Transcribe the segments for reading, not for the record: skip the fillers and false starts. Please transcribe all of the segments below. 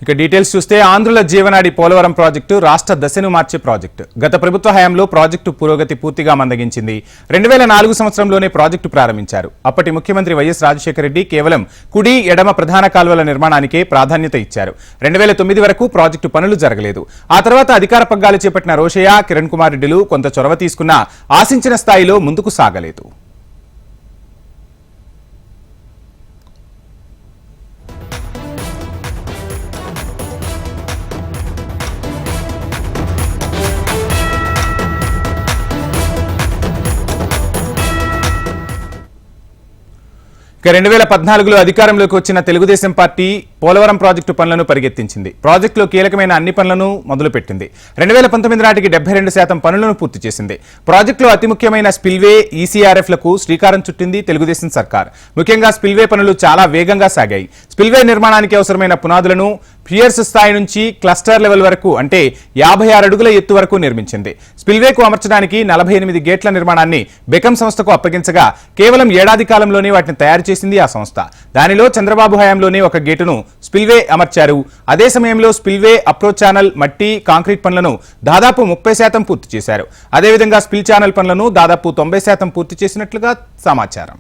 ఇక డీటెయిల్స్ చూస్తే ఆంధ్రుల జీవనాడి పోలవరం ప్రాజెక్టు రాష్ట్ర దశను మార్చే ప్రాజెక్టు. గత ప్రభుత్వ హయాంలో ప్రాజెక్టు పురోగతి పూర్తిగా మందగించింది. 2004 సంవత్సరంలోనే ప్రాజెక్టు ప్రారంభించారు. అప్పటి ముఖ్యమంత్రి వైఎస్ రాజశేఖర రెడ్డి కేవలం కుడి ఎడమ ప్రధాన కాల్వల నిర్మాణానికే ప్రాధాన్యత ఇచ్చారు. 2009 వరకు ప్రాజెక్టు పనులు జరగలేదు. ఆ తర్వాత అధికార పగ్గాలు చేపట్టిన రోషయ్య, కిరణ్ కుమార్ రెడ్డిలు కొంత చొరవ తీసుకున్నా ఆశించిన స్థాయిలో ముందుకు సాగలేదు. ఇక 2014లో అధికారంలోకి వచ్చిన తెలుగుదేశం పార్టీ పోలవరం ప్రాజెక్టు పనులను పరిగెత్తించింది. ప్రాజెక్టులో కీలకమైన అన్ని పనులను మొదలుపెట్టింది. 2019 నాటికి 72% పనులను పూర్తి చేసింది. ప్రాజెక్టులో అతి ముఖ్యమైన స్పిల్వే, ఈసీఆర్ఎఫ్లకు శ్రీకారం చుట్టింది తెలుగుదేశం సర్కార్. ముఖ్యంగా స్పిల్వే పనులు చాలా వేగంగా సాగాయి. స్పిల్వే నిర్మాణానికి అవసరమైన పునాదులను పియర్స్ స్థాయి నుంచి క్లస్టర్ లెవెల్ వరకు అంటే 56 అడుగుల ఎత్తు వరకు నిర్మించింది. స్పిల్వేకు అమర్చడానికి 48 గేట్ల నిర్మాణాన్ని బెకం సంస్థకు అప్పగించగా కేవలం ఏడాది కాలంలోనే వాటిని తయారు చేసింది ఆ సంస్థ. దానిలో చంద్రబాబు హయాంలోనే ఒక గేటును స్పిల్వే అమర్చారు. అదే సమయంలో స్పిల్వే అప్రోచ్ ఛానల్, మట్టి, కాంక్రీట్ పనులను దాదాపు 30% పూర్తి చేశారు. అదేవిధంగా స్పిల్ ఛానల్ పనులను దాదాపు 90% పూర్తి చేసినట్లుగా సమాచారం.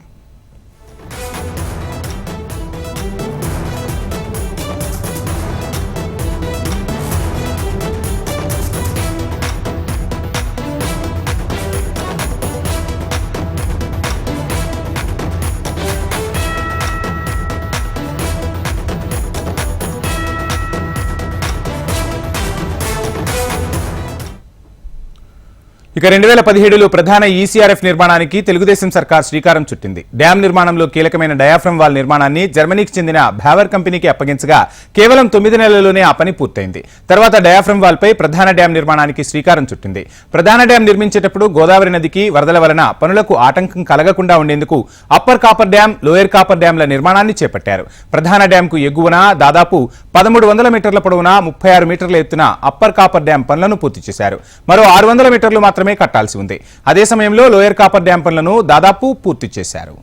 ఇక 2017లో ప్రధాన ఈసీఆర్ఎఫ్ నిర్మాణానికి తెలుగుదేశం సర్కార్ శ్రీకారం చుట్టింది. డ్యాం నిర్మాణంలో కీలకమైన డయాఫ్రమ్ వాల్ నిర్మాణాన్ని జర్మనీకి చెందిన భావర్ కంపెనీకి అప్పగించగా కేవలం 9 నెలల్లోనే ఆ పని పూర్తయింది. తర్వాత డయాఫ్రమ్ వాల్ పై ప్రధాన డ్యాం నిర్మాణానికి శ్రీకారం చుట్టింది. ప్రధాన డ్యాం నిర్మించేటప్పుడు గోదావరి నదికి వరదల వలన పనులకు ఆటంకం కలగకుండా ఉండేందుకు upper coffer dam, lower coffer డ్యాంల నిర్మాణాన్ని చేపట్టారు. ప్రధాన డ్యాంకు ఎగువన దాదాపు 1300 మీటర్ల పొడవున 36 మీటర్ల ఎత్తున అప్పర్ కాపర్ డ్యాం పనులను పూర్తి చేశారు. మరో 600 మీటర్లు మాత్రమే కట్టాల్సి ఉంది. అదే సమయంలో లోయర్ కాపర్ డ్యాం పనులను దాదాపు పూర్తి చేశారు.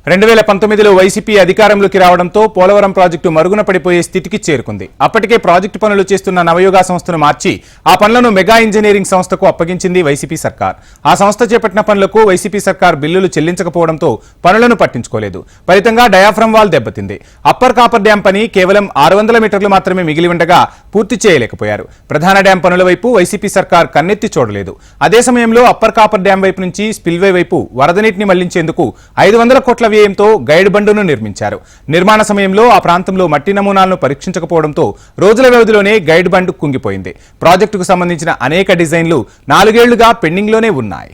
2019లో వైసీపీ అధికారంలోకి రావడంతో పోలవరం ప్రాజెక్టు మరుగున పడిపోయే స్థితికి చేరుకుంది. అప్పటికే ప్రాజెక్టు పనులు చేస్తున్న నవయుగ సంస్థను మార్చి ఆ పనులను మెగా ఇంజనీరింగ్ సంస్థకు అప్పగించింది వైసీపీ సర్కార్. ఆ సంస్థ చేపట్టిన పనులకు వైసీపీ సర్కార్ బిల్లులు చెల్లించకపోవడంతో పనులను పట్టించుకోలేదు. ఫలితంగా డయాఫ్రమ్ వాల్ దెబ్బతింది. అప్పర్ కాపర్ డ్యాం పని కేవలం 600 మీటర్లు మాత్రమే మిగిలి ఉండగా పూర్తి చేయలేకపోయారు. ప్రధాన డ్యాం పనుల వైపు వైసీపీ సర్కార్ కన్నెత్తి చూడలేదు. అదే సమయంలో అప్పర్ కాపర్ డ్యాం వైపు నుంచి స్పిల్వే వైపు వరద నీటిని మళ్లించేందుకు 500 కోట్ల వ్యయంతో గైడ్ బండును నిర్మించారు. నిర్మాణ సమయంలో ఆ ప్రాంతంలో మట్టి నమూనాలను పరీక్షించకపోవడంతో రోజుల వ్యవధిలోనే గైడ్ బండు కుంగిపోయింది. ప్రాజెక్టుకు సంబంధించిన అనేక డిజైన్లు 4 ఏళ్లుగా పెండింగ్లోనే ఉన్నాయి.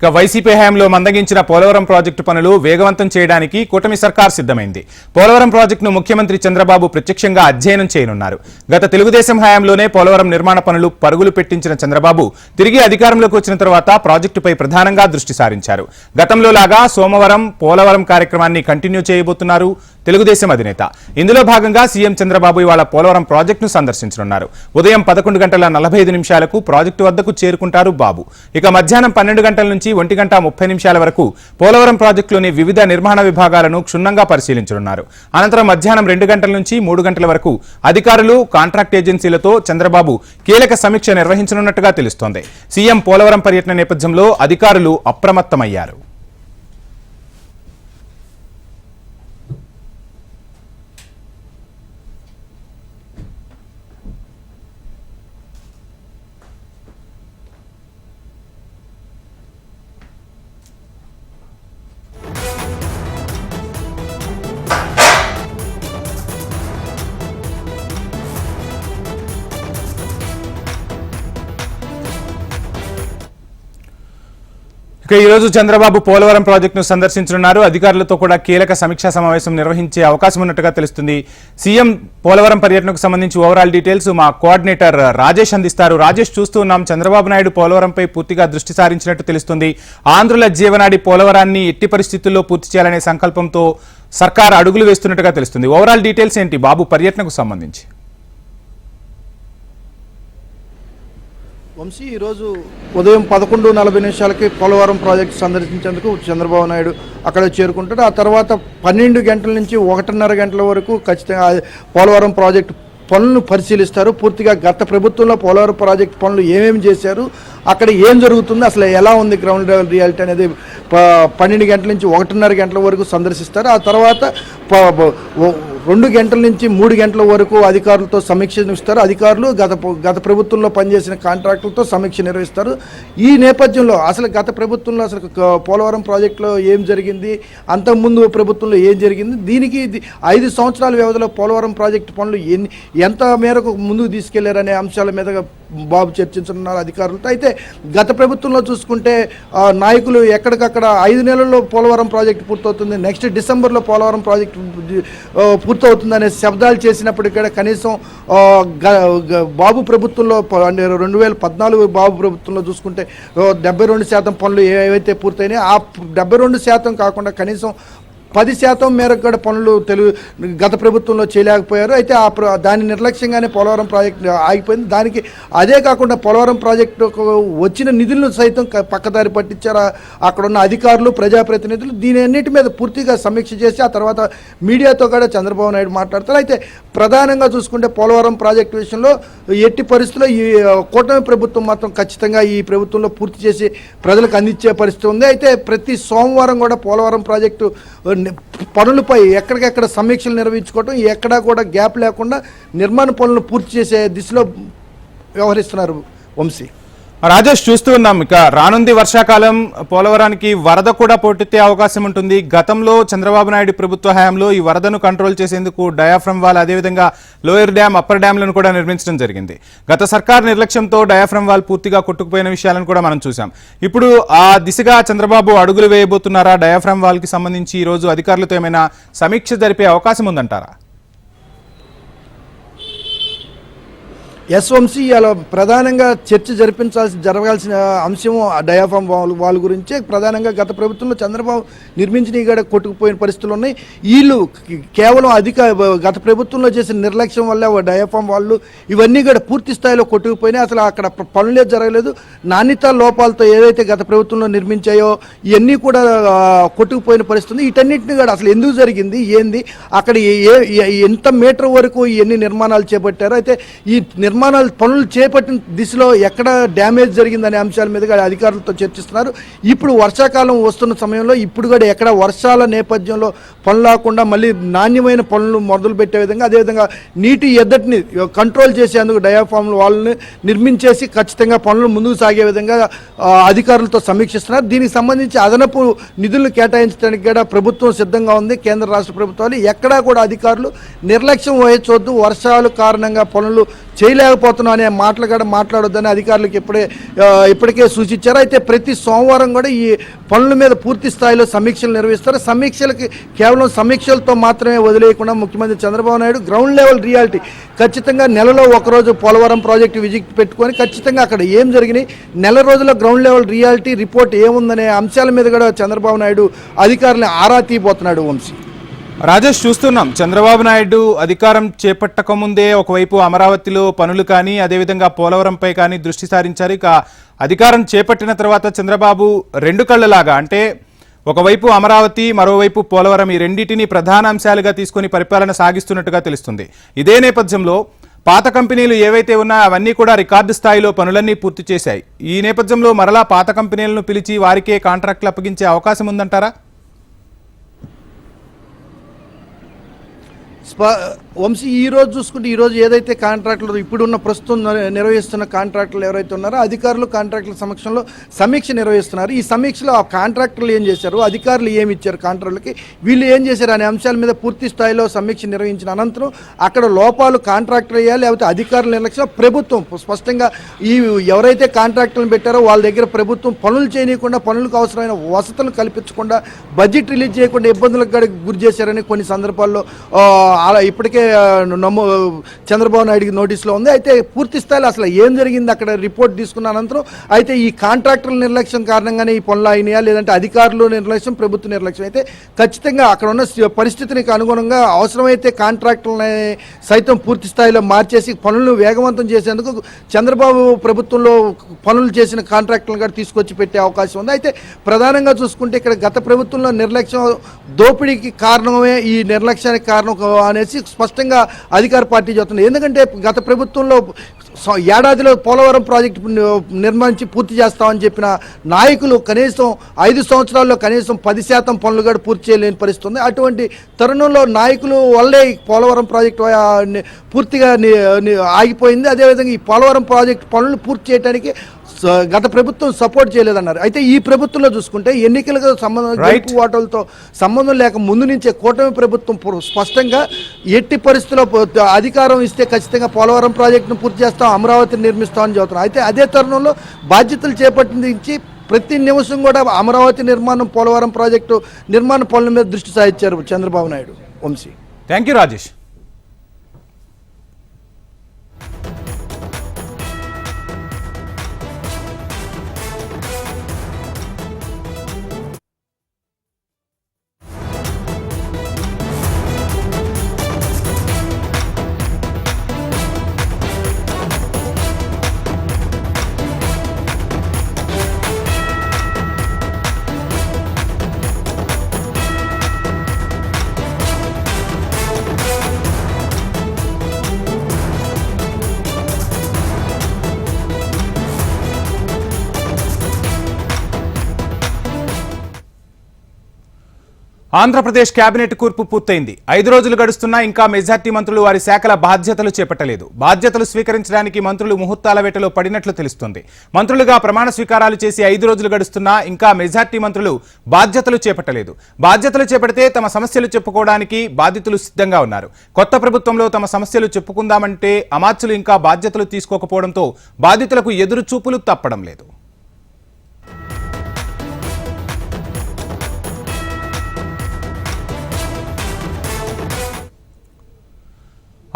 ఇక వైసీపీ హయాంలో మందగించిన పోలవరం ప్రాజెక్టు పనులు వేగవంతం చేయడానికి కూటమి సర్కార్ సిద్ధమైంది. పోలవరం ప్రాజెక్టును ముఖ్యమంత్రి చంద్రబాబు ప్రత్యక్షంగా అధ్యయనం చేయనున్నారు. గత తెలుగుదేశం హయాంలోనే పోలవరం నిర్మాణ పనులు పరుగులు పెట్టించిన చంద్రబాబు తిరిగి అధికారంలోకి వచ్చిన తర్వాత ప్రాజెక్టుపై ప్రధానంగా దృష్టి సారించారు. గతంలో లాగా సోమవారం పోలవరం కార్యక్రమాన్ని కంటిన్యూ చేయబోతున్నారు తెలుగుదేశం అధినేత. ఇందులో భాగంగా సీఎం చంద్రబాబు ఇవాళ పోలవరం ప్రాజెక్టును సందర్శించనున్నారు. ఉదయం 11:45 ప్రాజెక్టు వద్దకు చేరుకుంటారు బాబు. ఇక మధ్యాహ్నం 12 గంటల నుంచి 1:30 వరకు పోలవరం ప్రాజెక్టులోని వివిధ నిర్మాణ విభాగాలను క్షుణ్ణంగా పరిశీలించనున్నారు. అనంతరం మధ్యాహ్నం 2 గంటల నుంచి 3 గంటల వరకు అధికారులు, కాంట్రాక్ట్ ఏజెన్సీలతో చంద్రబాబు కీలక సమీక్ష నిర్వహించనున్నట్టుగా తెలుస్తోంది. సీఎం పోలవరం పర్యటన నేపథ్యంలో అధికారులు అప్రమత్తమయ్యారు. ఇక ఈ రోజు చంద్రబాబు పోలవరం ప్రాజెక్టును సందర్శించనున్నారు. అధికారులతో కూడా కీలక సమీక్షా సమావేశం నిర్వహించే అవకాశం ఉన్నట్టుగా తెలుస్తుంది. సీఎం పోలవరం పర్యటనకు సంబంధించి ఓవరాల్ డీటెయిల్స్ మా కోఆర్డినేటర్ రాజేష్ అందిస్తారు. రాజేష్, చూస్తూ ఉన్నాం, చంద్రబాబు నాయుడు పోలవరంపై పూర్తిగా దృష్టి సారించినట్టు తెలుస్తుంది. ఆంధ్రుల జీవనాడి పోలవరాన్ని ఎట్టి పరిస్థితుల్లో పూర్తి చేయాలనే సంకల్పంతో సర్కార్ అడుగులు వేస్తున్నట్టుగా తెలుస్తుంది. ఓవరాల్ డీటెయిల్స్ ఏంటి బాబు పర్యటనకు సంబంధించి? వంశీ, ఈరోజు ఉదయం 11:40 పోలవరం ప్రాజెక్టు సందర్శించేందుకు చంద్రబాబు నాయుడు అక్కడ చేరుకుంటాడు. ఆ తర్వాత 12 గంటల నుంచి 1:30 గంటల వరకు ఖచ్చితంగా పోలవరం ప్రాజెక్టు పనులను పరిశీలిస్తారు. పూర్తిగా గత ప్రభుత్వంలో పోలవరం ప్రాజెక్టు పనులు ఏమేమి చేశారు, అక్కడ ఏం జరుగుతుంది, అసలు ఎలా ఉంది గ్రౌండ్ లెవెల్ రియాలిటీ అనేది 12 గంటల నుంచి 1:30 గంటల వరకు సందర్శిస్తారు. ఆ తర్వాత 2 గంటల నుంచి 3 గంటల వరకు అధికారులతో సమీక్ష నిర్వహిస్తారు. అధికారులు గత ప్రభుత్వంలో పనిచేసిన కాంట్రాక్టులతో సమీక్ష నిర్వహిస్తారు. ఈ నేపథ్యంలో అసలు గత ప్రభుత్వంలో అసలు పోలవరం ప్రాజెక్టులో ఏం జరిగింది, అంతకుముందు ప్రభుత్వంలో ఏం జరిగింది, దీనికి 5 సంవత్సరాల వ్యవధిలో పోలవరం ప్రాజెక్టు పనులు ఎంత మేరకు ముందుకు తీసుకెళ్లారనే అంశాల మీద బాబు చర్చించనున్నారు అధికారులతో. అయితే గత ప్రభుత్వంలో చూసుకుంటే నాయకులు ఎక్కడికక్కడ 5 నెలల్లో పోలవరం ప్రాజెక్టు పూర్తవుతుంది, నెక్స్ట్ డిసెంబర్లో పోలవరం ప్రాజెక్టు పూర్తవుతుందనే శబ్దాలు చేసినప్పటికీ కూడా కనీసం బాబు ప్రభుత్వంలో 2014 బాబు ప్రభుత్వంలో చూసుకుంటే 72% పనులు ఏవైతే పూర్తయినాయో ఆ 72% కాకుండా కనీసం 10% మేరకు కూడా పనులు గత ప్రభుత్వంలో చేయలేకపోయారు. అయితే దాని నిర్లక్ష్యంగానే పోలవరం ప్రాజెక్టు ఆగిపోయింది. దానికి అదే కాకుండా పోలవరం ప్రాజెక్టుకు వచ్చిన నిధులను సైతం పక్కదారి పట్టించారు అక్కడ ఉన్న అధికారులు, ప్రజాప్రతినిధులు. దీని అన్నిటి మీద పూర్తిగా సమీక్ష చేసి ఆ తర్వాత మీడియాతో కూడా చంద్రబాబు నాయుడు మాట్లాడతారు. అయితే ప్రధానంగా చూసుకుంటే పోలవరం ప్రాజెక్టు విషయంలో ఎట్టి పరిస్థితుల్లో ఈ కూటమి ప్రభుత్వం మాత్రం ఖచ్చితంగా ఈ ప్రభుత్వంలో పూర్తి చేసి ప్రజలకు అందించే పరిస్థితి ఉంది. అయితే ప్రతి సోమవారం కూడా పోలవరం ప్రాజెక్టు పనులపై ఎక్కడికెక్కడ సమీక్షలు నిర్వహించుకోవటం, ఎక్కడా కూడా గ్యాప్ లేకుండా నిర్మాణ పనులను పూర్తి చేసే దిశలో వ్యవహరిస్తున్నారు వంశీ. రాజేష్, చూస్తూ ఉన్నాం, ఇక రానుంది వర్షాకాలం, పోలవరానికి వరద కూడా పోటెత్తే అవకాశం ఉంటుంది. గతంలో చంద్రబాబు నాయుడు ప్రభుత్వ హయాంలో ఈ వరదను కంట్రోల్ చేసేందుకు డయాఫ్రమ్ వాల్, అదేవిధంగా లోయర్ డ్యామ్, అప్పర్ డ్యామ్లను కూడా నిర్మించడం జరిగింది. గత సర్కార్ నిర్లక్ష్యంతో డయాఫ్రమ్ వాల్ పూర్తిగా కొట్టుకుపోయిన విషయాలను కూడా మనం చూసాం. ఇప్పుడు ఆ దిశగా చంద్రబాబు అడుగులు వేయబోతున్నారా? డయాఫ్రమ్ వాల్ కి సంబంధించి ఈ రోజు అధికారులతో ఏమైనా సమీక్ష జరిపే అవకాశం ఉందంటారా? వంశీ, అలా ప్రధానంగా చర్చ జరగాల్సిన అంశం డయాఫ్రమ్ వాల్ గురించే. ప్రధానంగా గత ప్రభుత్వంలో చంద్రబాబు నిర్మించిన కూడా కొట్టుకుపోయిన పరిస్థితులు ఉన్నాయి. వీళ్ళు కేవలం గత ప్రభుత్వంలో చేసిన నిర్లక్ష్యం వల్ల డయాఫ్రమ్ వాళ్ళు ఇవన్నీ కూడా పూర్తి స్థాయిలో కొట్టుకుపోయినాయి. అసలు అక్కడ పనులే జరగలేదు. నాణ్యత లోపాలతో ఏదైతే గత ప్రభుత్వంలో నిర్మించాయో ఇవన్నీ కూడా కొట్టుకుపోయిన పరిస్థితి. వీటన్నిటిని కూడా అసలు ఎందుకు జరిగింది, ఏంది, అక్కడ ఎంత మీటర్ వరకు ఎన్ని నిర్మాణాలు చేపట్టారో, అయితే ఈ నిర్మాణాలు పనులు చేపట్టిన దిశలో ఎక్కడ డ్యామేజ్ జరిగిందనే అంశాల మీద అధికారులతో చర్చిస్తున్నారు. ఇప్పుడు వర్షాకాలం వస్తున్న సమయంలో ఇప్పుడు కూడా ఎక్కడ వర్షాల నేపథ్యంలో పనులు లేకుండా మళ్ళీ నాణ్యమైన పనులు మొదలు పెట్టే విధంగా, అదేవిధంగా నీటి ఎద్దటిని కంట్రోల్ చేసేందుకు డయాఫ్రమ్ వాళ్ళని నిర్మించేసి ఖచ్చితంగా పనులు ముందుకు సాగే విధంగా అధికారులతో సమీక్షిస్తున్నారు. దీనికి సంబంధించి అదనపు నిధులు కేటాయించడానికి కూడా ప్రభుత్వం సిద్ధంగా ఉంది. కేంద్ర రాష్ట్ర ప్రభుత్వాలు ఎక్కడా కూడా అధికారులు నిర్లక్ష్యం వహించవద్దు, వర్షాల కారణంగా పనులు చేయలేకపోతున్నాం అనే మాటలు కూడా మాట్లాడొద్దని అధికారులకు ఇప్పటికే సూచించారు. అయితే ప్రతి సోమవారం కూడా ఈ పనుల మీద పూర్తి స్థాయిలో సమీక్షలు నిర్వహిస్తారు. సమీక్షలకి కేవలం సమీక్షలతో మాత్రమే వదిలేయకుండా ముఖ్యమంత్రి Chandrababu Naidu ground level reality ఖచ్చితంగా నెలలో ఒకరోజు పోలవరం ప్రాజెక్టు విజిట్ పెట్టుకొని ఖచ్చితంగా అక్కడ ఏం జరిగినాయి, నెల రోజుల గ్రౌండ్ లెవెల్ రియాలిటీ రిపోర్ట్ ఏముందనే అంశాల మీద కూడా చంద్రబాబు నాయుడు అధికారులను ఆరా తీయబోతున్నాడు వంశీ. రాజేష్, చూస్తున్నాం, చంద్రబాబు నాయుడు అధికారం చేపట్టకముందే ఒకవైపు అమరావతిలో పనులు కానీ, అదేవిధంగా పోలవరంపై కానీ దృష్టి సారించారు. ఇక అధికారం చేపట్టిన తర్వాత చంద్రబాబు 2 కళ్ళలాగా, అంటే ఒకవైపు అమరావతి, మరోవైపు పోలవరం, ఈ రెండింటిని ప్రధాన అంశాలుగా తీసుకుని పరిపాలన సాగిస్తున్నట్టుగా తెలుస్తుంది. ఇదే నేపథ్యంలో పాత కంపెనీలు ఏవైతే ఉన్నాయో అవన్నీ కూడా రికార్డు స్థాయిలో పనులన్నీ పూర్తి చేశాయి. ఈ నేపథ్యంలో మరలా పాత కంపెనీలను పిలిచి వారికే కాంట్రాక్టులు అప్పగించే అవకాశం ఉందంటారా? వంశీ ఈ రోజు చూసుకుంటే ఈ రోజు ఏదైతే కాంట్రాక్టులు ఇప్పుడున్న ప్రస్తుతం నిర్వహిస్తున్న కాంట్రాక్టులు ఎవరైతే ఉన్నారో అధికారులు కాంట్రాక్టుల సమక్షంలో సమీక్ష నిర్వహిస్తున్నారు. ఈ సమీక్షలో ఆ కాంట్రాక్టర్లు ఏం చేశారు, అధికారులు ఏమి ఇచ్చారు కాంట్రాక్టులకి, వీళ్ళు ఏం చేశారు అనే అంశాల మీద పూర్తి స్థాయిలో సమీక్ష నిర్వహించిన అనంతరం అక్కడ లోపాలు కాంట్రాక్టర్ అయ్యా లేకపోతే అధికారుల నిర్లక్ష్యం స్పష్టంగా ఈ ఎవరైతే కాంట్రాక్టులను పెట్టారో వాళ్ళ దగ్గర ప్రభుత్వం పనులు చేయనీయకుండా పనులకు అవసరమైన వసతులు కల్పించకుండా బడ్జెట్ రిలీజ్ చేయకుండా ఇబ్బందులకు గురి చేశారని కొన్ని సందర్భాల్లో అలా ఇప్పటికే చంద్రబాబు నాయుడికి నోటీసులో ఉంది. అయితే పూర్తి స్థాయిలో అసలు ఏం జరిగింది అక్కడ రిపోర్ట్ తీసుకున్న అనంతరం అయితే ఈ కాంట్రాక్టర్ల నిర్లక్ష్యం కారణంగానే ఈ పనులు అయినాయా లేదంటే అధికారులు నిర్లక్ష్యం ప్రభుత్వ నిర్లక్ష్యం అయితే ఖచ్చితంగా అక్కడ ఉన్న పరిస్థితికి అనుగుణంగా అవసరమైతే కాంట్రాక్టర్లని సైతం పూర్తి స్థాయిలో మార్చేసి పనులను వేగవంతం చేసేందుకు చంద్రబాబు ప్రభుత్వంలో పనులు చేసిన కాంట్రాక్టర్లను కూడా తీసుకొచ్చి పెట్టే అవకాశం ఉంది. అయితే ప్రధానంగా చూసుకుంటే ఇక్కడ గత ప్రభుత్వంలో నిర్లక్ష్యం దోపిడీకి కారణమే ఈ నిర్లక్ష్యానికి కారణం అనేసి స్పష్టంగా అధికార పార్టీ చెబుతుంది. ఎందుకంటే గత ప్రభుత్వంలో ఏడాదిలో పోలవరం ప్రాజెక్టు నిర్మించి పూర్తి చేస్తామని చెప్పిన నాయకులు కనీసం 5 సంవత్సరాల్లో కనీసం 10% పనులు కూడా పూర్తి చేయలేని పరిస్థితి ఉంది. అటువంటి తరుణంలో నాయకులు వల్లే పోలవరం ప్రాజెక్టు పూర్తిగా ఆగిపోయింది. అదేవిధంగా ఈ పోలవరం ప్రాజెక్టు పనులు పూర్తి చేయడానికి గత ప్రభుత్వం సపోర్ట్ చేయలేదన్నారు. అయితే ఈ ప్రభుత్వంలో చూసుకుంటే ఎన్నికలకు సంబంధం ఓటర్లతో సంబంధం లేక ముందు నుంచే కూటమి ప్రభుత్వం స్పష్టంగా ఎట్టి పరిస్థితుల్లో అధికారం ఇస్తే ఖచ్చితంగా పోలవరం ప్రాజెక్టును పూర్తి చేస్తాం, అమరావతిని నిర్మిస్తామని చెబుతున్నాం. అయితే అదే తరుణంలో బాధ్యతలు చేపట్టించి ప్రతి నిమిషం కూడా అమరావతి నిర్మాణం పోలవరం ప్రాజెక్టు నిర్మాణ పనుల మీద దృష్టి సారించారు Chandrababu Naidu. Vamsi, thank you Rajesh. Andhra Pradesh cabinet కూర్పు పూర్తయింది. 5 రోజులు గడుస్తున్నా ఇంకా మెజార్టీ మంత్రులు వారి శాఖల బాధ్యతలు చేపట్టలేదు. బాధ్యతలు స్వీకరించడానికి మంత్రులు ముహూర్తాల వేటలో పడినట్లు తెలుస్తోంది. మంత్రులుగా ప్రమాణ స్వీకారాలు చేసి 5 రోజులు గడుస్తున్నా ఇంకా మెజార్టీ మంత్రులు బాధ్యతలు చేపట్టలేదు. బాధ్యతలు చేపడితే తమ సమస్యలు చెప్పుకోవడానికి బాధితులు సిద్ధంగా ఉన్నారు. కొత్త ప్రభుత్వంలో తమ సమస్యలు చెప్పుకుందామంటే అమాత్యులు ఇంకా బాధ్యతలు తీసుకోకపోవడంతో బాధితులకు ఎదురు చూపులు తప్పడం లేదు.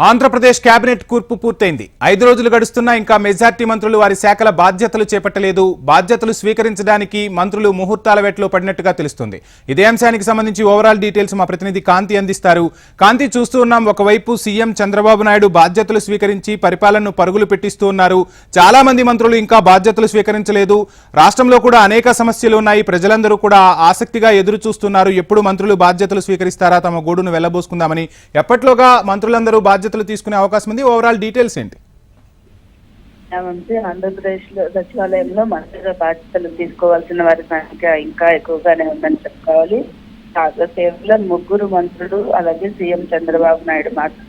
ఆంధ్రప్రదేశ్ కేబినెట్ కూర్పు పూర్తయింది. 5 రోజులు గడుస్తున్నా ఇంకా మెజార్టీ మంత్రులు వారి శాఖల బాధ్యతలు చేపట్టలేదు. బాధ్యతలు స్వీకరించడానికి మంత్రులు ముహూర్తాల వేటలో పడినట్టుగా తెలుస్తుంది. ఇదే అంశానికి సంబంధించి ఓవరాల్ డీటెయిల్స్ మా ప్రతినిధి కాంతి అందిస్తారు. కాంతి, చూస్తూ ఉన్నాం, ఒకవైపు సీఎం చంద్రబాబు నాయుడు బాధ్యతలు స్వీకరించి పరిపాలనను పరుగులు పెట్టిస్తూ ఉన్నారు. చాలా మంది మంత్రులు ఇంకా బాధ్యతలు స్వీకరించలేదు. రాష్ట్రంలో కూడా అనేక సమస్యలు ఉన్నాయి. ప్రజలందరూ కూడా ఆసక్తిగా ఎదురు చూస్తున్నారు. ఎప్పుడు మంత్రులు బాధ్యతలు స్వీకరిస్తారా, తమ గూడును వెళ్లబోసుకుందామని. ఎప్పట్లోగా మంత్రులందరూ బాధ్యతలు తీసుకునే అవకాశం ఉంది? ఓవరాల్ డీటెయిల్స్ ఏంటి? ఆంధ్రప్రదేశ్ లో సచివాలయంలో మంత్రిగా బాధ్యతలు తీసుకోవాల్సిన వారి సంఖ్య ఇంకా ఎక్కువగానే ఉందని చెప్పుకోవాలి. కేవలం 3 మంత్రులు అలాగే సీఎం చంద్రబాబు నాయుడు మాత్రం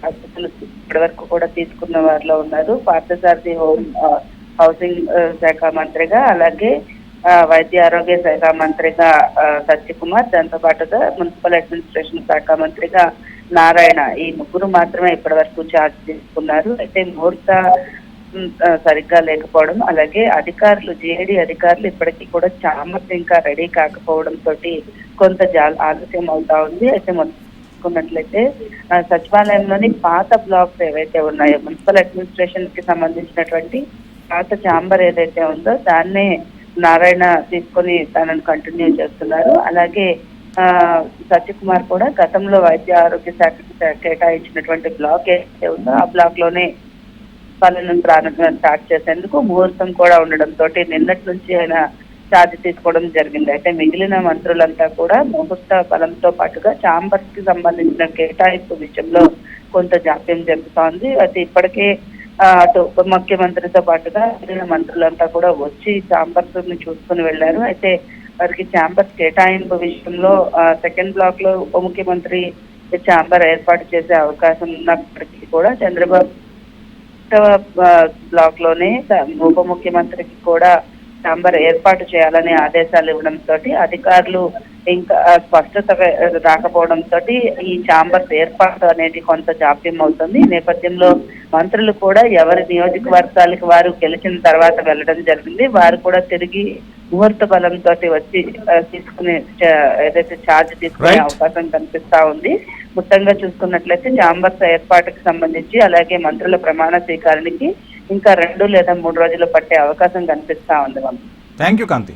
బాధ్యతలు ఇప్పటి వరకు కూడా తీసుకున్న వారిలో ఉన్నారు. పార్థసారథి హౌసింగ్ శాఖ మంత్రిగా, అలాగే వైద్య ఆరోగ్య శాఖ మంత్రిగా సత్యకుమార్, దాంతో పాటుగా మున్సిపల్ అడ్మినిస్ట్రేషన్ శాఖ మంత్రిగా నారాయణ, ఈ 3 మాత్రమే ఇప్పటి వరకు ఛార్జ్ తీసుకున్నారు. అయితే ముహూర్త సరిగ్గా లేకపోవడం, అలాగే అధికారులు జేడీ అధికారులు ఇప్పటికీ కూడా చామర్తి ఇంకా రెడీ కాకపోవడం తోటి కొంత ఆలస్యం అవుతా ఉంది. అయితే మొత్తం సచివాలయంలోని పాత బ్లాక్స్ ఏవైతే ఉన్నాయో, మున్సిపల్ అడ్మినిస్ట్రేషన్ కి సంబంధించినటువంటి పాత ఛాంబర్ ఏదైతే ఉందో దాన్నే నారాయణ తీసుకొని తనను కంటిన్యూ చేస్తున్నారు. అలాగే సత్యకుమార్ కూడా గతంలో వైద్య ఆరోగ్య శాఖకి కేటాయించినటువంటి బ్లాక్ ఏదైతే ఉందో ఆ బ్లాక్ లోనే పనులను స్టార్ట్ చేసేందుకు ముహూర్తం కూడా ఉండడంతో నిన్నటి నుంచి ఆయన ఛార్జ్ తీసుకోవడం జరిగింది. అయితే మిగిలిన మంత్రులంతా కూడా ముహూర్త బలంతో పాటుగా ఛాంబర్స్ కి సంబంధించిన కేటాయింపు విషయంలో కొంత జాప్యం జరుగుతోంది. అయితే ఇప్పటికే అటు ఉప ముఖ్యమంత్రితో పాటుగా మిగిలిన మంత్రులంతా కూడా వచ్చి ఛాంబర్స్ ని చూసుకుని వెళ్లారు. అయితే వారికి ఛాంబర్స్ కేటాయింపు విషయంలో సెకండ్ బ్లాక్ లో ఉప ముఖ్యమంత్రి ఛాంబర్ ఏర్పాటు చేసే అవకాశం ఉన్నప్పటికీ కూడా చంద్రబాబు బ్లాక్ లోనే ఉప ముఖ్యమంత్రికి కూడా ఛాంబర్ ఏర్పాటు చేయాలని ఆదేశాలు ఇవ్వడంతో అధికారులు ఇంకా స్పష్టత రాకపోవడంతో ఈ ఛాంబర్స్ ఏర్పాటు అనేది కొంత జాప్యం అవుతుంది. ఈ నేపథ్యంలో మంత్రులు కూడా ఎవరి నియోజకవర్గాలకు వారు గెలిచిన తర్వాత వెళ్ళడం జరిగింది. వారు కూడా తిరిగి ముహూర్త బలంతో వచ్చి తీసుకునే ఏదైతే ఛార్జ్ తీసుకునే అవకాశం కనిపిస్తా ఉంది. మొత్తంగా చూసుకున్నట్లయితే ఛాంబర్స్ ఏర్పాటుకు సంబంధించి అలాగే మంత్రుల ప్రమాణ స్వీకారానికి ఇంకా 2 లేదా 3 రోజులు పట్టే అవకాశం కనిపిస్తా ఉంది. థ్యాంక్ యూ కాంతి.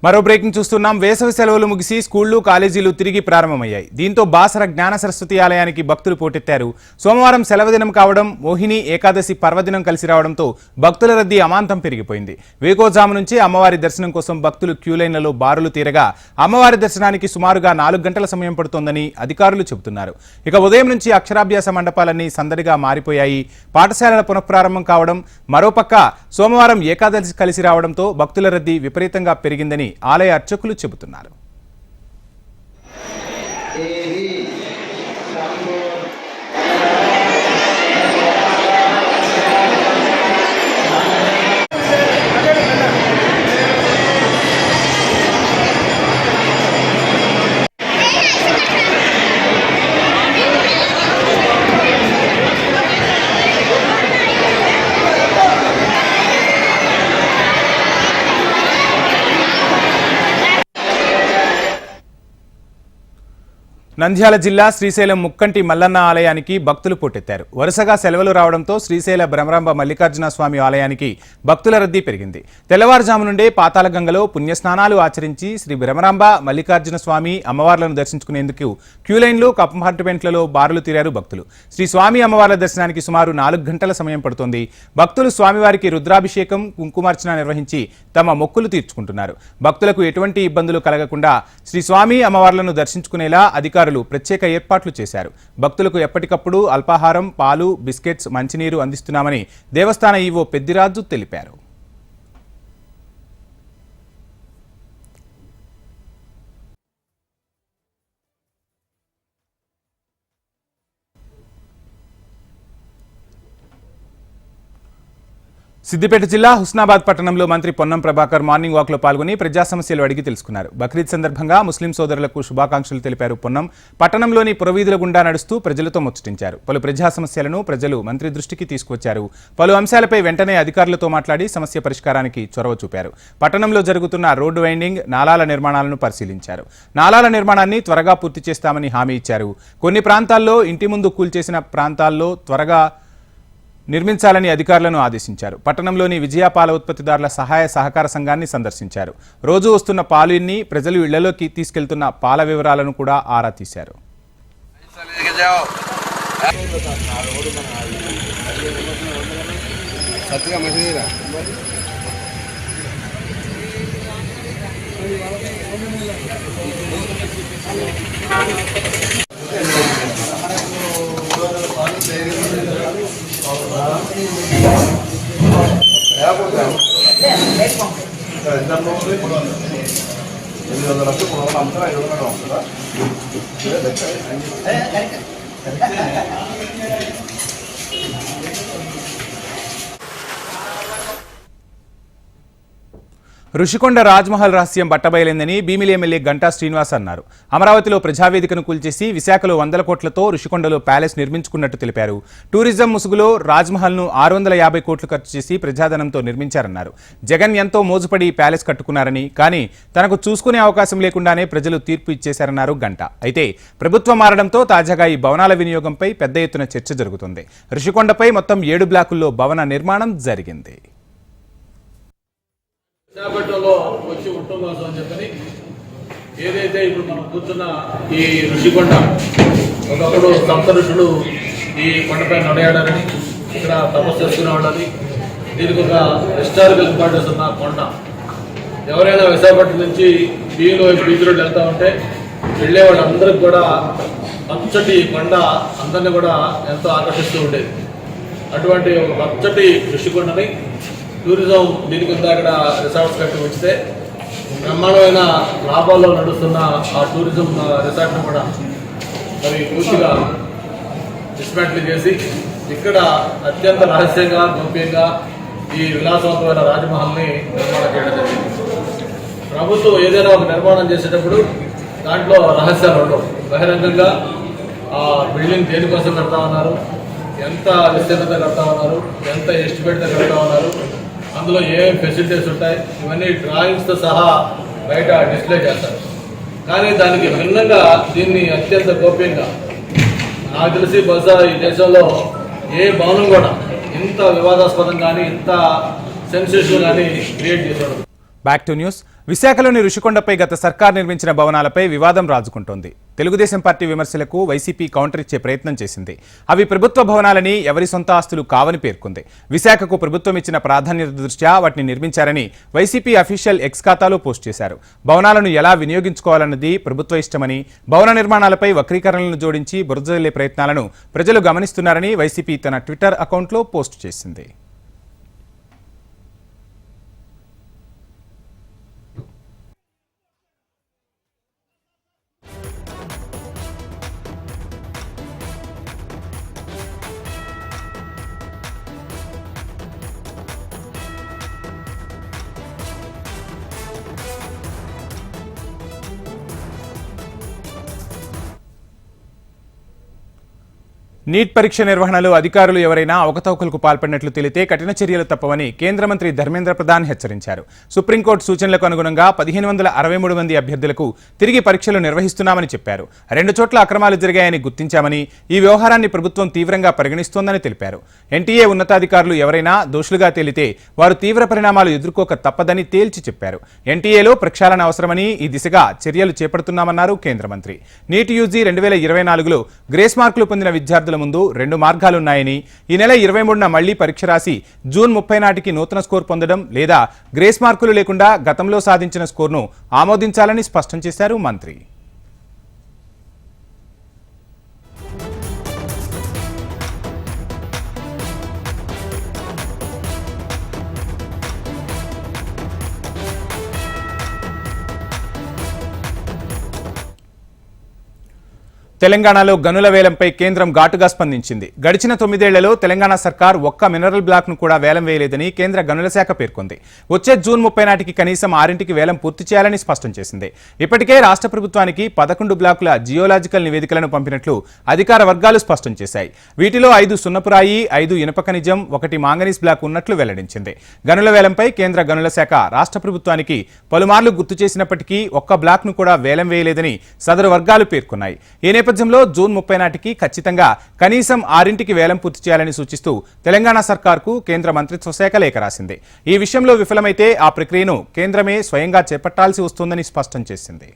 మరో బ్రేకింగ్ చూస్తున్నాం. వేసవి సెలవులు ముగిసి స్కూళ్లు కాలేజీలు తిరిగి ప్రారంభమయ్యాయి. దీంతో బాసర జ్ఞాన సరస్వతి ఆలయానికి భక్తులు పోటెత్తారు. సోమవారం సెలవు దినం కావడం, మోహిని ఏకాదశి పర్వదినం కలిసి రావడంతో భక్తుల రద్దీ అమాంతం పెరిగిపోయింది. వేకోజాము నుంచి అమ్మవారి దర్శనం కోసం భక్తులు క్యూలైన్లలో బారులు తీరగా అమ్మవారి దర్శనానికి సుమారుగా 4 గంటల సమయం పడుతోందని అధికారులు చెబుతున్నారు. ఇక ఉదయం నుంచి అక్షరాభ్యాస మండపాలన్నీ సందడిగా మారిపోయాయి. పాఠశాలల పునఃప్రారంభం కావడం, మరోపక్క సోమవారం ఏకాదశి కలిసి రావడంతో భక్తుల రద్దీ విపరీతంగా పెరిగిందని ఆలయ అర్చకులు చెబుతున్నారు. నంద్యాల జిల్లా శ్రీశైలం ముక్కంటి మల్లన్న ఆలయానికి భక్తులు పోటెత్తారు. వరుసగా సెలవులు రావడంతో శ్రీశైల భ్రమరాంబ మల్లికార్జున స్వామి ఆలయానికి భక్తుల రద్దీ పెరిగింది. తెల్లవారుజాము నుండే పాతాళగంగలో పుణ్యస్నానాలు ఆచరించి శ్రీ భ్రమరాంబ మల్లికార్జున స్వామి అమ్మవార్లను దర్శించుకునేందుకు క్యూలైన్లు, కంపార్ట్మెంట్లలో బారులు తీరారు భక్తులు. శ్రీ స్వామి అమ్మవార్ల దర్శనానికి సుమారు 4 గంటల సమయం పడుతోంది. భక్తులు స్వామివారికి రుద్రాభిషేకం, కుంకుమార్చన నిర్వహించి తమ మొక్కులు తీర్చుకుంటున్నారు. భక్తులకు ఎటువంటి ఇబ్బందులు కలగకుండా శ్రీ స్వామి అమ్మవార్లను దర్శించుకునేలా అధికారులు ప్రత్యేక ఏర్పాట్లు చేశారు. భక్తులకు ఎప్పటికప్పుడు అల్పాహారం, పాలు, బిస్కెట్స్, మంచినీరు అందిస్తున్నామని దేవస్థాన ఈవో పెద్దిరాజు తెలిపారు. సిద్దిపేట జిల్లా హుస్నాబాద్ పట్టణంలో మంత్రి పొన్నం ప్రభాకర్ మార్నింగ్ వాక్ లో పాల్గొని ప్రజా సమస్యలు అడిగి తెలుసుకున్నారు. బక్రీద్ సందర్భంగా ముస్లిం సోదరులకు శుభాకాంక్షలు తెలిపారు పొన్నం. పట్టణంలోని పురవీధుల గుండా నడుస్తూ ప్రజలతో ముచ్చటించారు. పలు ప్రజా సమస్యలను ప్రజలు మంత్రి దృష్టికి తీసుకొచ్చారు. పలు అంశాలపై వెంటనే అధికారులతో మాట్లాడి సమస్య పరిష్కారానికి చొరవ చూపారు. పట్టణంలో జరుగుతున్న రోడ్డు వైండింగ్, నాలాల నిర్మాణాలను పరిశీలించారు. నాలాల నిర్మాణాన్ని త్వరగా పూర్తి చేస్తామని హామీ ఇచ్చారు. కొన్ని ప్రాంతాల్లో ఇంటి ముందు కూల్చేసిన ప్రాంతాల్లో త్వరగా నిర్మించాలని అధికారులను ఆదేశించారు. పట్టణంలోని విజయ పాల ఉత్పత్తిదారుల సహాయ సహకార సంఘాన్ని సందర్శించారు. రోజు వస్తున్న పాలుని, ప్రజలు ఇళ్లలోకి తీసుకెళ్తున్న పాల వివరాలను కూడా ఆరా తీశారు. రుషికొండ రాజ్మహల్ రహస్యం బట్టబయలైందని భీమిలి ఎమ్మెల్యే గంటా శ్రీనివాస్ అన్నారు. అమరావతిలో ప్రజావేదికను కూల్చేసి విశాఖలో 100 కోట్లతో రుషికొండలో ప్యాలెస్ నిర్మించుకున్నట్టు తెలిపారు. టూరిజం ముసుగులో రాజ్మహల్ను 650 కోట్లు ఖర్చు చేసి ప్రజాధనంతో నిర్మించారన్నారు. జగన్ ఎంతో మోజుపడి ప్యాలెస్ కట్టుకున్నారని, కానీ తనకు చూసుకునే అవకాశం లేకుండానే ప్రజలు తీర్పు ఇచ్చేశారన్నారు గంటా. అయితే ప్రభుత్వం మారడంతో తాజాగా ఈ భవనాల వినియోగంపై పెద్ద ఎత్తున చర్చ జరుగుతుంది. రుషికొండపై మొత్తం 7 బ్లాకుల్లో భవన నిర్మాణం జరిగింది. విశాఖపట్నంలో వచ్చి ఉంటున్నాం అని చెప్పని ఏదైతే ఇప్పుడు మనం కూర్చున్న ఈ ఋషికొండ, ఒకప్పుడు సప్త ఋషులు ఈ కొండపై నడయాడని, ఇక్కడ తపస్సు చేసుకునేవాళ్ళని, దీనికి ఒక హిస్టారికల్ ఇంపార్టెన్స్ ఉన్న కొండ. ఎవరైనా విశాఖపట్నం నుంచి బీలో బీచ్ రోడ్ వెళ్తూ ఉంటే వెళ్ళే వాళ్ళందరికీ కూడా పచ్చటి కొండ అందరినీ కూడా ఎంతో ఆకర్షిస్తూ ఉండేది. అటువంటి ఒక పచ్చటి ఋషికొండని టూరిజం దీని కింద అక్కడ రిసార్ట్స్ కట్టి ఉంచితే బ్రహ్మాండమైన లాభాల్లో నడుస్తున్న ఆ టూరిజం రిసార్ట్ని కూడా మరి పూర్తిగా డిస్మాంటిల్ చేసి ఇక్కడ అత్యంత రహస్యంగా గోప్యంగా ఈ విలాసవంతమైన రాజమహల్ని నిర్మాణం చేయడం జరిగింది. ప్రభుత్వం ఏదైనా ఒక నిర్మాణం చేసేటప్పుడు దాంట్లో రహస్యాలు ఉండవు. బహిరంగంగా ఆ బిల్డింగ్ దేనికోసం కడతా ఉన్నారు, ఎంత విస్తీర్ణత కడతా ఉన్నారు, ఎంత ఎస్టిమేట్తో కడతా ఉన్నారు, అందులో ఏమేమి ఫెసిలిటీస్ ఉంటాయి, ఇవన్నీ డ్రాయింగ్స్తో సహా బయట డిస్ప్లే చేస్తారు. కానీ దానికి భిన్నంగా దీన్ని అత్యంత గోప్యంగా, నాకు తెలిసి బహుశా ఈ దేశంలో ఏ భవనం కూడా ఇంత వివాదాస్పదం కానీ ఇంత సెన్సేషన్ కానీ క్రియేట్ చేశాడు. Back to news. విశాఖలోని ఋషికొండపై గత సర్కార్ నిర్మించిన భవనాలపై వివాదం రాజుకుంటోంది. తెలుగుదేశం పార్టీ విమర్శలకు వైసీపీ కౌంటర్ ఇచ్చే ప్రయత్నం చేసింది. అవి ప్రభుత్వ భవనాలని, ఎవరి సొంత ఆస్తులు కావని పేర్కొంది. విశాఖకు ప్రభుత్వం ఇచ్చిన ప్రాధాన్యత దృష్ట్యా వాటిని నిర్మించారని వైసీపీ అఫీషియల్ ఎక్స్ ఖాతాలో పోస్ట్ చేశారు. భవనాలను ఎలా వినియోగించుకోవాలన్నది ప్రభుత్వ ఇష్టమని, భవన నిర్మాణాలపై వక్రీకరణలను జోడించి బురదజల్లే ప్రయత్నాలను ప్రజలు గమనిస్తున్నారని వైసీపీ తన ట్విట్టర్ అకౌంట్లో పోస్ట్ చేసింది. నీట్ పరీక్ష నిర్వహణలో అధికారులు ఎవరైనా అవకతవకలకు పాల్పడినట్లు తెలితే కఠిన చర్యలు తప్పవని కేంద్ర మంత్రి ధర్మేంద్ర ప్రధాన్ హెచ్చరించారు. సుప్రీంకోర్టు సూచనలకు అనుగుణంగా 1563 మంది అభ్యర్థులకు తిరిగి పరీక్షలు నిర్వహిస్తున్నామని చెప్పారు. 2 చోట్ల అక్రమాలు జరిగాయని గుర్తించామని, ఈ వ్యవహారాన్ని ప్రభుత్వం తీవ్రంగా పరిగణిస్తోందని తెలిపారు. ఎన్టీఏ ఉన్నతాధికారులు ఎవరైనా దోషులుగా తేలితే వారు తీవ్ర పరిణామాలు ఎదుర్కోక తప్పదని తేల్చి చెప్పారు. ఎన్టీఏలో ప్రక్షాళన అవసరమని, ఈ దిశగా చర్యలు చేపడుతున్నామన్నారు కేంద్ర మంత్రి. నీట్ యూజీ 2024లో గ్రేస్ మార్కులు పొందిన విద్యార్థులు ముందు 2 మార్గాలున్నాయని, ఈ నెల 23న మళ్లీ పరీక్ష రాసి జూన్ 30 నాటికి నూతన స్కోర్ పొందడం, లేదా గ్రేస్ మార్కులు లేకుండా గతంలో సాధించిన స్కోర్ను ఆమోదించాలని స్పష్టం చేశారు మంత్రి. తెలంగాణలో గనుల వేలంపై కేంద్రం ఘాటుగా స్పందించింది. గడిచిన 9 ఏళ్లలో తెలంగాణ సర్కార్ ఒక్క మినరల్ బ్లాక్ ను కూడా వేలం వేయలేదని కేంద్ర గనుల శాఖ పేర్కొంది. వచ్చే జూన్ 30 నాటికి కనీసం 6ంటికి వేలం పూర్తి చేయాలని స్పష్టం చేసింది. ఇప్పటికే రాష్ట్ర ప్రభుత్వానికి 11 బ్లాకుల జియోలాజికల్ నివేదికలను పంపినట్లు అధికార వర్గాలు స్పష్టం చేశాయి. వీటిలో 5 సున్నపురాయి, 5 ఇనుప ఖనిజం, 1 మాంగనీస్ బ్లాక్ ఉన్నట్లు వెల్లడించింది. గనుల వేలంపై కేంద్ర గనుల శాఖ రాష్ట్ర ప్రభుత్వానికి పలుమార్లు గుర్తు చేసినప్పటికీ ఒక్క బ్లాక్ ను కూడా వేలం వేయలేదని సదరు వర్గాలు పేర్కొన్నాయి. ఈ నేపథ్యంలో జూన్ 30 నాటికి ఖచ్చితంగా కనీసం 6ంటికి వేలం పూర్తి చేయాలని సూచిస్తూ తెలంగాణ సర్కార్కు కేంద్ర మంత్రిత్వ శాఖ లేఖ రాసింది. ఈ విషయంలో విఫలమైతే ఆ ప్రక్రియను కేంద్రమే స్వయంగా చేపట్టాల్సి వస్తుందని స్పష్టం చేసింది.